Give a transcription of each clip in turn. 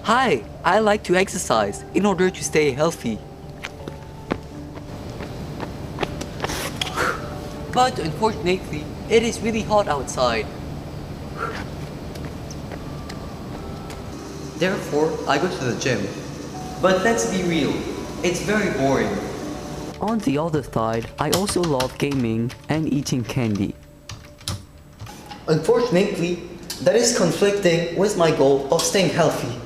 Hi, I like to exercise in order to stay healthy. But unfortunately, it is really hot outside. Therefore, I go to the gym. But let's be real, it's very boring. On the other side, I also love gaming and eating candy. Unfortunately, that is conflicting with my goal of staying healthy.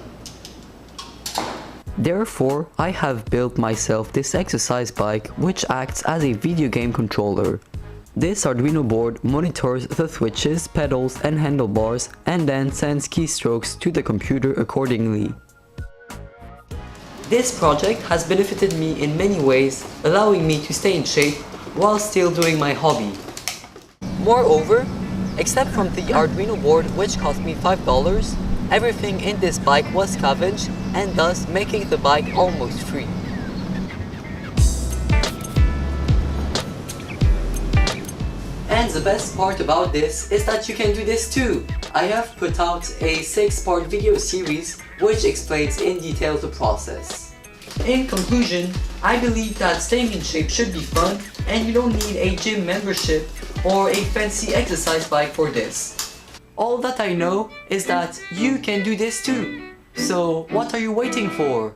Therefore, I have built myself this exercise bike which acts as a video game controller. This Arduino board monitors the switches, pedals and handlebars and then sends keystrokes to the computer accordingly. This project has benefited me in many ways, allowing me to stay in shape while still doing my hobby. Moreover, except from the Arduino board which cost me $5, everything in this bike was scavenged and thus making the bike almost free. And the best part about this is that you can do this too. I have put out a 6-part video series which explains in detail the process. In conclusion, I believe that staying in shape should be fun and you don't need a gym membership or a fancy exercise bike for this. All that I know is that you can do this too. So what are you waiting for?